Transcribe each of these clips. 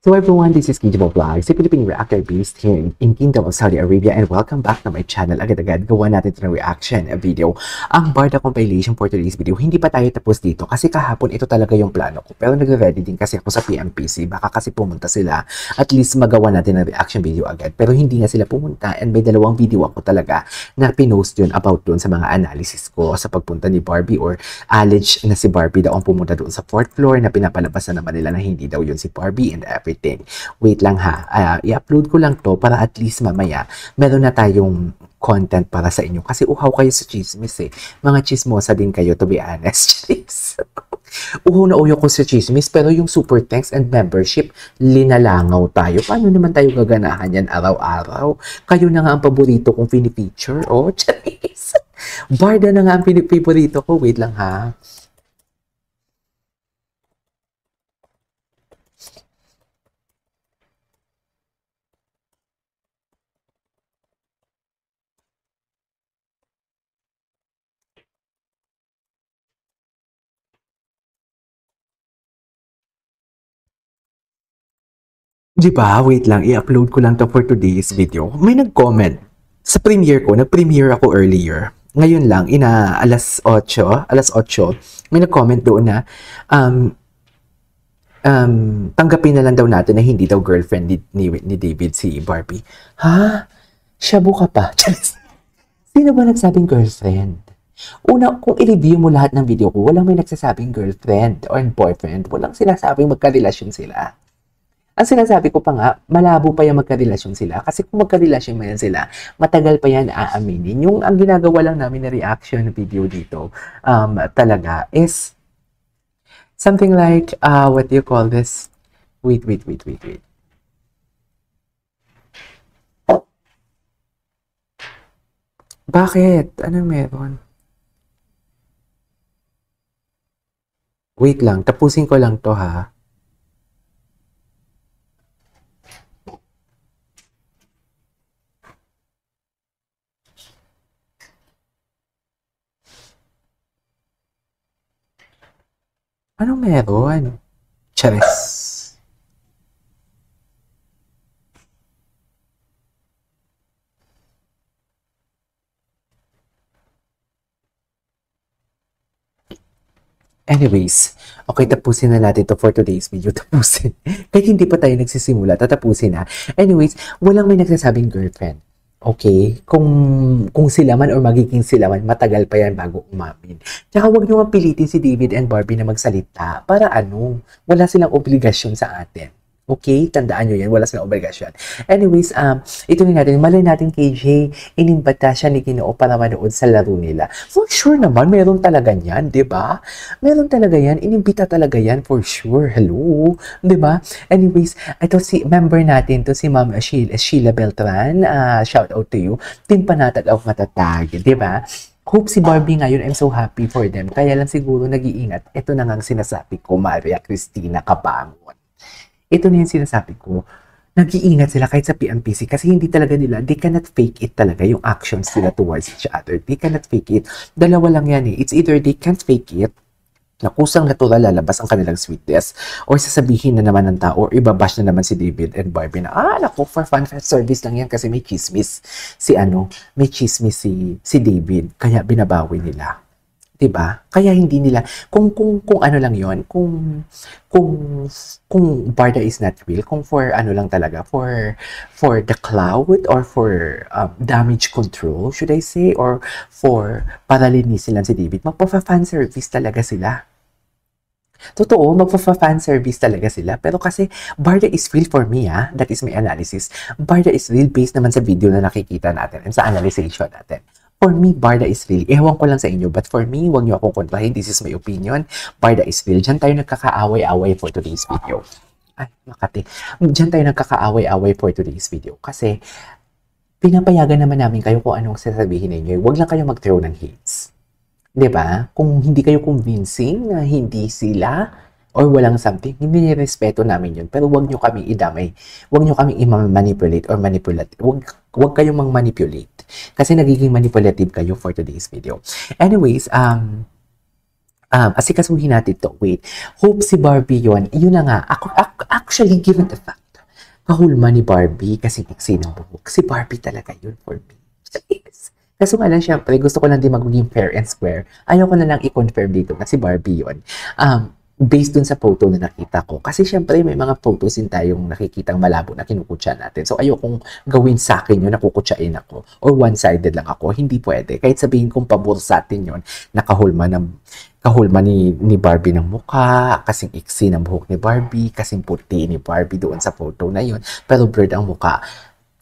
So everyone, this is Kijabo Vlogs, a Philippine reactor based here in Kingdom of Saudi Arabia, and welcome back to my channel. Agad-agad, gawa natin ito ng reaction video. Ang Barda compilation for today's video, hindi pa tayo tapos dito kasi kahapon ito talaga yung plano ko. Pero nagre-ready din kasi ako sa PMPC, baka kasi pumunta sila. At least magawa natin ng reaction video agad. Pero hindi na sila pumunta, and may dalawang video ako talaga na pinost yun about doon sa mga analysis ko sa pagpunta ni Barbie, or alleged na si Barbie daw ang pumunta doon sa 4th floor na pinapalabasan naman nila na hindi daw yun si Barbie and everything. Wait lang ha, i-upload ko lang to para at least mamaya meron na tayong content para sa inyo. Kasi uhaw kayo sa chismis eh. Mga chismosa din kayo, to be honest. Uhaw na uyo ko sa chismis, pero yung super thanks and membership, linalangaw tayo. Paano naman tayo gaganahan yan araw-araw? Kayo na nga ang paborito kong pinipicture. Oh, charis. Barda na nga ang pinipaborito ko. Wait lang ha. Di ba? Wait lang, i-upload ko lang to for today's video. May nag-comment sa premiere ko, nag-premiere ako earlier. Ngayon lang, alas 8, may nag-comment doon na tanggapin na lang daw natin na hindi daw girlfriend ni David si Barbie. Ha? Shabu ka pa? Sino ba nagsabing girlfriend? Una, kung i-review mo lahat ng video ko, walang may nagsasabing girlfriend or boyfriend. Walang sinasabing magkarelasyon sila. Ang sinasabi ko pa nga, malabo pa yan magkarelasyon sila. Kasi kung magkarelasyon man sila, matagal pa yan aaminin. Yung ang ginagawa lang namin na reaction na video dito, talaga, is something like, what do you call this? Wait. Bakit? Ano meron? Wait lang, tapusin ko lang to ha. Ano meron? Charis. Anyways, okay, tapusin na natin to for today's video. Tapusin. Kahit hindi pa tayo nagsisimula, tatapusin na. Anyways, walang may nagsasabing girlfriend. Okay? Kung sila man or magiging sila man, matagal pa yan bago umamin. Tsaka huwag nyo mapilitin si David and Barbie na magsalita. Para ano? Wala silang obligasyon sa atin. Okay? Tandaan nyo yan. Wala silang obligasyon. Anyways, ito na natin. Malay natin kay Jay, inimbata siya ni Ginoo para manood sa laro nila. For sure naman, meron talaga yan, di ba? Meron talaga yan. Inimbita talaga yan, for sure. Hello? Di ba? Anyways, ito si member natin, to si Ma'am Sheila Beltran. Shout out to you. Team Panatag of Matatag. Di ba? Hope si Barbie ngayon, I'm so happy for them. Kaya lang siguro nag-iingat. Ito na nga ang sinasabi ko, Maria Cristina Cabangon. Ito na yung sinasabi ko, nag-iingat sila kahit sa PMPC kasi hindi talaga nila, they cannot fake it talaga yung actions nila towards each other. They cannot fake it. Dalawa lang yan eh. It's either they can't fake it, na kusang natural lalabas ang kanilang sweetness, or sasabihin na naman ng tao, or ibabash na naman si David and Barbie na, naku, for fun service lang yan kasi may chismis si David, kaya binabawi nila. Diba? Kaya hindi nila, kung ano lang yon, kung Barda is not real, kung for ano lang talaga, for the cloud, or for damage control, should I say, or for paralinisin lang si David, magpa-fan service talaga sila. Totoo, magpa-fan service talaga sila. Pero kasi, Barda is real for me, that is my analysis. Barda is real based naman sa video na nakikita natin and sa analyzation natin. For me, Barda is real. Ewan ko lang sa inyo, but for me, huwag niyo akong kontrahin. This is my opinion. Barda is real. Diyan tayo nagkakaaway-away for today's video. Ay, Makati. Diyan tayo nagkakaaway-away for today's video. Kasi, pinapayagan naman namin kayo kung anong sasabihin ninyo. Huwag lang kayo mag-throw ng hates. Diba? Kung hindi kayo convincing na hindi sila, or walang something, hindi respeto namin yun. Pero wag nyo kaming idamay. Wag nyo kaming i-manipulate or manipulate. Wag kayong mang-manipulate. Kasi nagiging manipulative kayo for today's video. Anyways, asikasuhin natin to. Wait. Hope si Barbie yun. Yun na nga. Actually, given the fact, kahulma ni Barbie kasi iksi ng buhok. Si Barbie talaga yun for me. Yes. Kaso nga lang, syempre, gusto ko lang din magiging fair and square. Ayaw ko na lang i-confirm dito na si Barbie yun. Based dun sa photo na nakita ko. Kasi syempre, may mga photos din tayong nakikitang malabo na kinukutsa natin. So, ayaw kong gawin sa akin yun, nakukutsain ako. Or one-sided lang ako. Hindi pwede. Kahit sabihin kong pabor sa atin yun, nakahulma ni Barbie ng mukha, kasing iksi ng buhok ni Barbie, kasing puti ni Barbie doon sa photo na yun. Pero blurred ang mukha.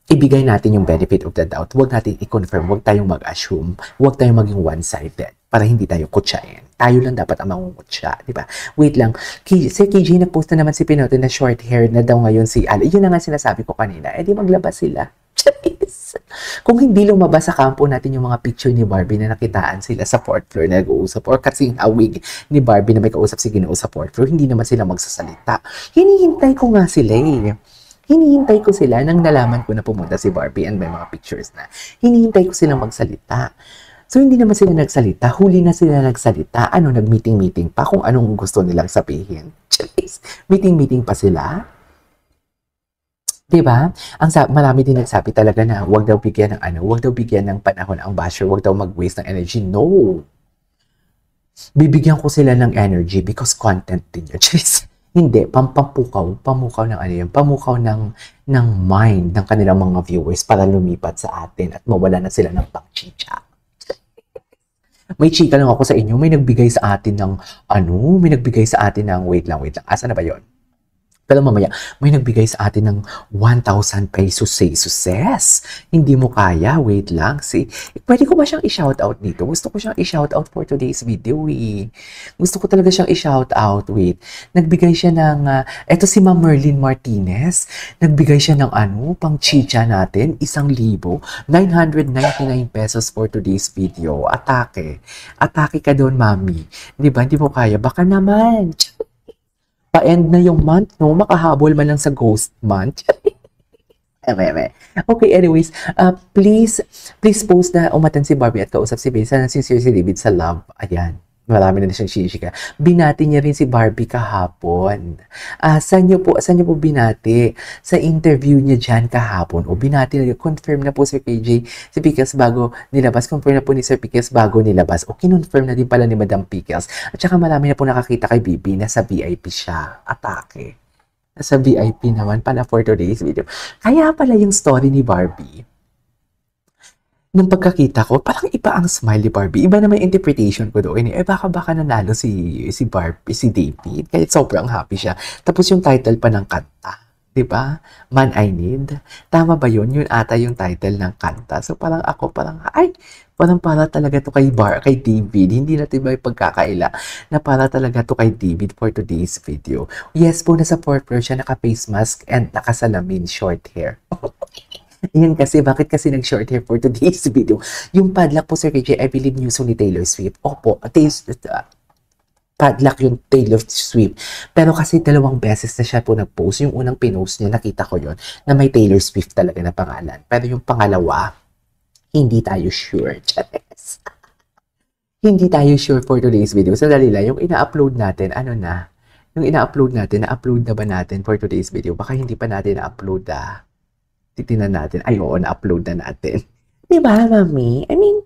Ibigay natin yung benefit of the doubt. Huwag natin i-confirm. Huwag tayong mag-assume. Huwag tayong maging one-sided para hindi tayo kutsain. Tayo lang dapat ang mangungutsa, di ba? Wait lang. Si KJ, nag-post na naman si Pinote na short hair na daw ngayon si Ali. Yun na nga sinasabi ko kanina. Eh, di maglabas sila. Charis! Kung hindi lumabas sa kampo natin yung mga picture ni Barbie na nakitaan sila sa fourth floor na nag-uusap or kasing awig ni Barbie na may kausap si Ginoo sa fourth floor, hindi naman sila magsasalita. Hinihintay ko nga sila eh. Hinihintay ko sila nang nalaman ko na pumunta si Barbie and may mga pictures na. Hinihintay ko silang magsalita. So, hindi naman sila nagsalita. Huli na sila nagsalita. Nag-meeting-meeting pa kung anong gusto nilang sabihin. Jeez, meeting-meeting pa sila. Diba? Marami din nagsabi talaga na wag daw bigyan ng panahon ang basher, wag daw mag-waste ng energy. No! Bibigyan ko sila ng energy because content din yun. Jeez. Hindi, pamukaw pamukaw ng mind ng kanilang mga viewers para lumipat sa atin at mawala na sila ng pang-chicha. May chika lang ako sa inyo, may nagbigay sa atin ng, wait lang, asa na ba yon? Pero mamaya, may nagbigay sa atin ng 1,000 pesos say success. Hindi mo kaya, wait lang. Pwede ko ba siyang i-shoutout dito? Gusto ko siyang i-shoutout for today's video eh. Gusto ko talaga siyang i-shoutout, wait. Nagbigay siya ng, eto si Ma'am Merlin Martinez. Nagbigay siya ng pang chicha natin, 1,999 pesos for today's video. Atake. Atake ka doon, mami. Diba? Hindi mo kaya. Baka naman. Pa-end na yung month, no? Makahabol man lang sa ghost month. Okay, anyways, please post na umatan si Barbie at kausap si Babe. Sana sincere si David sa love. Ayan. Marami na siyang shishika. Binati niya rin si Barbie kahapon. Saan niyo po binati? Sa interview niya dyan kahapon. O binati na, confirm na po Sir KJ, si Pickles bago nilabas. Confirm na po ni Sir Pickles bago nilabas. O kinonfirm na din pala ni Madam Pickles. At saka marami na po nakakita kay Bibi na sa VIP siya. Atake. Nasa VIP naman pala for today's video. Kaya pala yung story ni Barbie. Nung pagkakita ko, parang iba ang smile ni Barbie. Iba naman yung interpretation ko doon. Baka nanalo si Barbie, si David. Kaya sobrang happy siya. Tapos yung title pa ng kanta. Diba? Man I Need. Tama ba yun? Yun ata yung title ng kanta. So parang para talaga to kay David. Hindi natin ba yung pagkakaila na para talaga to kay David for today's video. Yes po, nasa 4th floor siya, naka-face mask and nakasalamin, short hair. Yan kasi, bakit kasi nag-short hair for today's video? Yung padlock po, Sir KJ, I believe news ni Taylor Swift. Opo, padlock yung Taylor Swift. Pero kasi 2 beses na siya po nag-post. Yung unang pinost niya, nakita ko yon na may Taylor Swift talaga na pangalan. Pero yung pangalawa, hindi tayo sure. Hindi tayo sure for today's video. So, dali lang, yung ina-upload natin, na-upload na ba natin for today's video? Baka hindi pa natin na-upload titignan natin. Ay, oo, na-upload na natin. Diba, mami? I mean,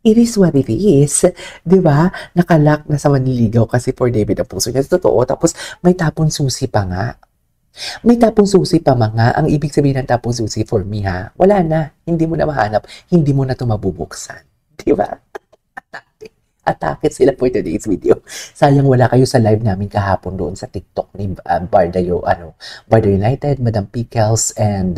it is what it is. Diba? Nakalock na sa manliligaw kasi for David ang puso niya. Totoo. Tapos, may tapon susi pa nga. May tapon susi pa mga. Ang ibig sabihin ng tapon susi for me, ha? Wala na. Hindi mo na mahanap. Hindi mo na ito mabubuksan. Diba? Atake sila for today's video. Sayang wala kayo sa live namin kahapon doon sa TikTok ni Barda United, Madam Pickles, and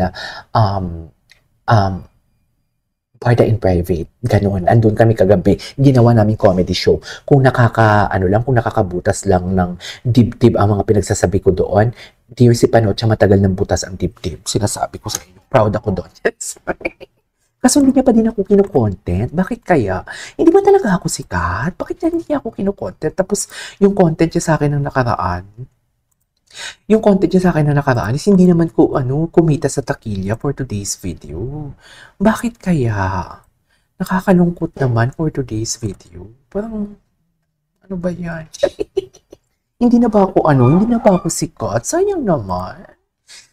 Barda in Private. Ganun. Andun kami kagabi. Ginawa namin comedy show. Kung nakakabutas lang ng dibdib ang mga pinagsasabi ko doon, dear si Panot, siya matagal ng butas ang dibdib. Sinasabi ko sa inyo. Proud ako doon. Kaso hindi niya pa din ako kino-content. Bakit kaya? Hindi ba talaga ako sikat? Bakit hindi niya ako kino-content? Tapos, yung content niya sa akin ng nakaraan, is hindi naman ko, kumita sa takilya for today's video. Bakit kaya? Nakakalungkot naman for today's video. Parang, ano ba yan? Hindi na ba ako sikat? Sayang naman.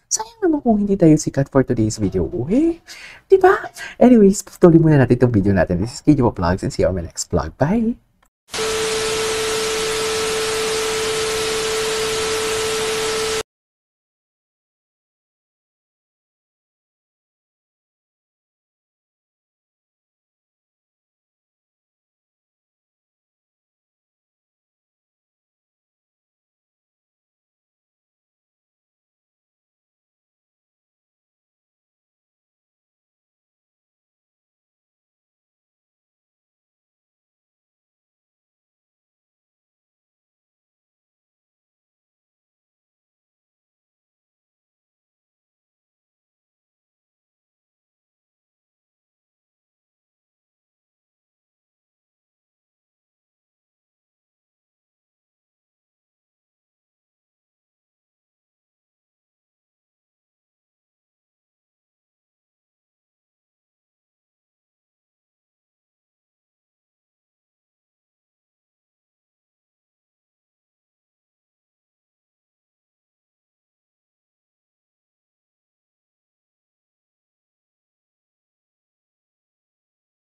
Sayang naman kung hindi tayo sikat for today's video. Eh, di ba? Anyways, tuloy muna natin itong video natin. This is KJ Vlogs and see you on my next vlog. Bye!